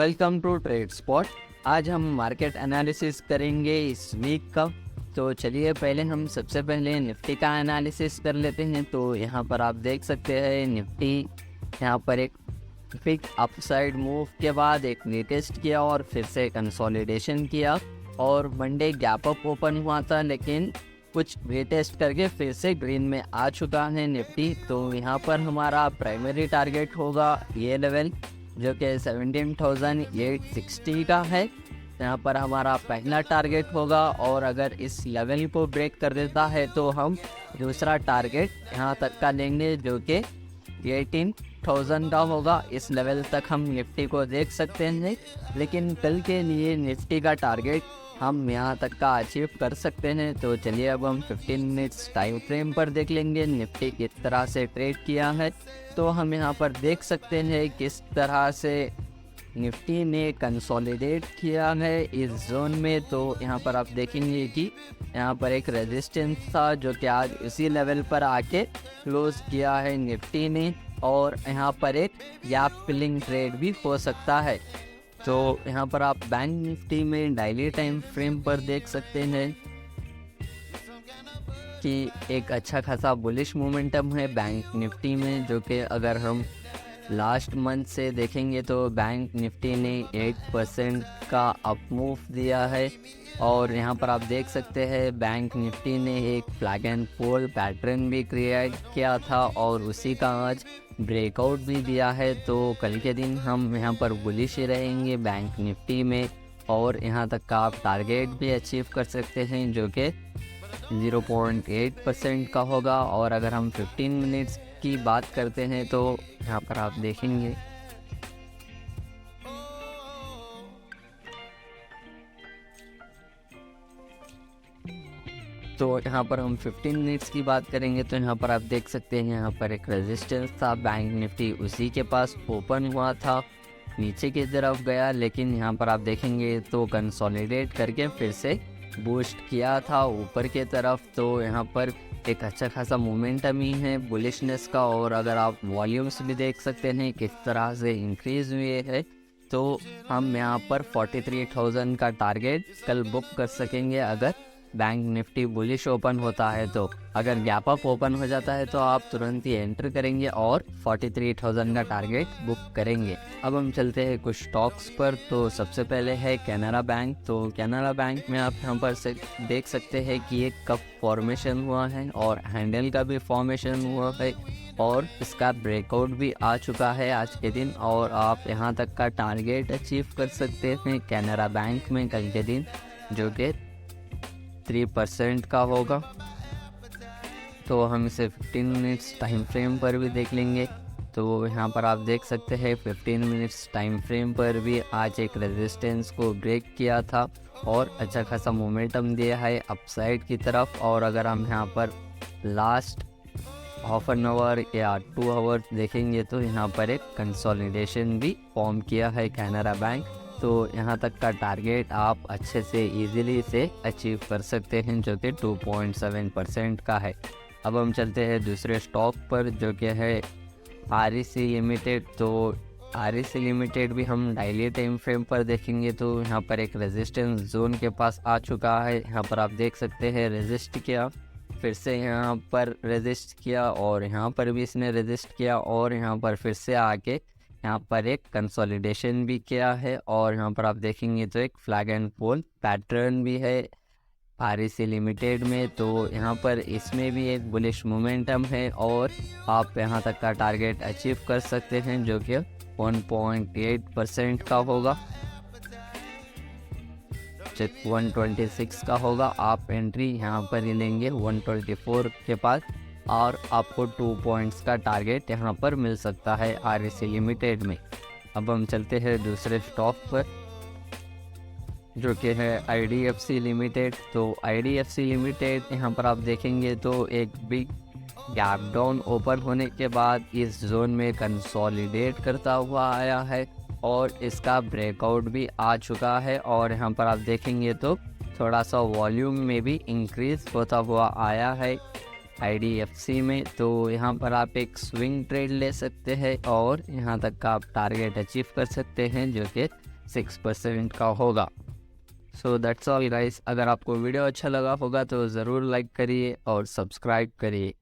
Welcome to trade spot. आज हम market analysis करेंगे इस वीक का। तो चलिए पहले हम सबसे पहले निफ्टी का एनालिसिस कर लेते हैं। तो यहाँ पर आप देख सकते हैं निफ्टी यहाँ पर एक बिग अपसाइड मूव के बाद एक रीटेस्ट किया और फिर से कंसोलिडेशन किया और मंडे गैप अप ओपन हुआ था, लेकिन कुछ रीटेस्ट करके फिर से ग्रीन में आ चुका है निफ्टी। तो यहाँ पर हमारा प्राइमरी टारगेट होगा ये लेवल जो कि 17,860 का है। यहाँ पर हमारा पहला टारगेट होगा और अगर इस लेवल को ब्रेक कर देता है तो हम दूसरा टारगेट यहाँ तक का लेंगे जो कि 18,000 का होगा। इस लेवल तक हम निफ्टी को देख सकते हैं, लेकिन कल के लिए निफ्टी का टारगेट हम यहाँ तक का अचीव कर सकते हैं। तो चलिए अब हम 15 मिनट्स टाइम फ्रेम पर देख लेंगे निफ्टी किस तरह से ट्रेड किया है। तो हम यहाँ पर देख सकते हैं किस तरह से निफ्टी ने कंसोलिडेट किया है इस जोन में। तो यहाँ पर आप देखेंगे कि यहाँ पर एक रेजिस्टेंस था जो कि आज इसी लेवल पर आके क्लोज किया है निफ्टी ने, और यहाँ पर एक गैप फिलिंग ट्रेड भी हो सकता है। तो यहाँ पर आप बैंक निफ्टी में डेली टाइम फ्रेम पर देख सकते हैं कि एक अच्छा खासा बुलिश मोमेंटम है बैंक निफ्टी में, जो कि अगर हम लास्ट मंथ से देखेंगे तो बैंक निफ्टी ने 8% का अप मूव दिया है। और यहाँ पर आप देख सकते हैं बैंक निफ्टी ने एक फ्लैग एंड फॉल पैटर्न भी क्रिएट किया था और उसी का आज ब्रेकआउट भी दिया है। तो कल के दिन हम यहाँ पर बुलिश ही रहेंगे बैंक निफ्टी में, और यहाँ तक का आप टारगेट भी अचीव कर सकते हैं जो कि 0.8% का होगा। और अगर हम 15 मिनट्स की बात करते हैं तो यहाँ पर आप देखेंगे तो यहाँ पर हम 15 मिनट्स की बात करेंगे तो यहाँ पर आप देख सकते हैं यहाँ पर एक रेजिस्टेंस था, बैंक निफ्टी उसी के पास ओपन हुआ था, नीचे की तरफ गया, लेकिन यहाँ पर आप देखेंगे तो कंसोलिडेट करके फिर से बूस्ट किया था ऊपर के तरफ। तो यहाँ पर एक अच्छा खासा मोमेंटम ही है बुलिशनेस का। और अगर आप वॉल्यूम्स भी देख सकते हैं किस तरह से इंक्रीज हुए हैं, तो हम यहाँ पर 43,000 का टारगेट कल बुक कर सकेंगे अगर बैंक निफ्टी बुलिश ओपन होता है। तो अगर गैप अप ओपन हो जाता है तो आप तुरंत ही एंटर करेंगे और 43,000 का टारगेट बुक करेंगे। अब हम चलते हैं कुछ स्टॉक्स पर। तो सबसे पहले है कैनरा बैंक। तो कैनरा बैंक में आप यहाँ पर से देख सकते हैं कि एक कप फॉर्मेशन हुआ है और हैंडल का भी फॉर्मेशन हुआ है और इसका ब्रेकआउट भी आ चुका है आज के दिन, और आप यहाँ तक का टारगेट अचीव कर सकते हैं कैनरा बैंक में कल के दिन जो कि 3% का होगा। तो हम इसे 15 मिनट्स टाइम फ्रेम पर भी देख लेंगे। तो यहाँ पर आप देख सकते हैं 15 मिनट्स टाइम फ्रेम पर भी आज एक रेजिस्टेंस को ब्रेक किया था और अच्छा खासा मोमेंटम दिया है अपसाइड की तरफ। और अगर हम यहाँ पर लास्ट हाफ एन आवर या 2 आवर देखेंगे तो यहाँ पर एक कंसोलिडेशन भी फॉर्म किया है कैनरा बैंक। तो यहाँ तक का टारगेट आप अच्छे से इजीली से अचीव कर सकते हैं जो कि 2.7% का है। अब हम चलते हैं दूसरे स्टॉक पर जो कि है आरईसी लिमिटेड। तो आरईसी लिमिटेड भी हम डेली टाइम फ्रेम पर देखेंगे तो यहाँ पर एक रेजिस्टेंस जोन के पास आ चुका है। यहाँ पर आप देख सकते हैं रेजिस्ट किया, फिर से यहाँ पर रेजिस्ट किया और यहाँ पर भी इसने रेजिस्ट किया और यहाँ पर फिर से आके यहाँ पर एक कंसोलिडेशन भी किया है। और यहाँ पर आप देखेंगे तो एक फ्लैग एंड फॉल पैटर्न भी है आरईसी लिमिटेड में। तो यहाँ पर इसमें भी एक बुलिश मोमेंटम है और आप यहाँ तक का टारगेट अचीव कर सकते हैं जो कि 1.8% का होगा, 126 का होगा। आप एंट्री यहाँ पर ही लेंगे 124 के पास और आपको 2 पॉइंट्स का टारगेट यहाँ पर मिल सकता है आरईसी लिमिटेड में। अब हम चलते हैं दूसरे स्टॉक पर जो कि है आईडीएफसी लिमिटेड। तो आईडीएफसी लिमिटेड यहाँ पर आप देखेंगे तो एक बिग गैप डाउन ओपन होने के बाद इस जोन में कंसोलिडेट करता हुआ आया है और इसका ब्रेकआउट भी आ चुका है। और यहाँ पर आप देखेंगे तो थोड़ा सा वॉल्यूम में भी इंक्रीज होता हुआ आया है आईडीएफसी में। तो यहाँ पर आप एक स्विंग ट्रेड ले सकते हैं और यहाँ तक का आप टारगेट अचीव कर सकते हैं जो कि 6% का होगा। सो दैट्स ऑल गाइस, अगर आपको वीडियो अच्छा लगा होगा तो ज़रूर लाइक करिए और सब्सक्राइब करिए।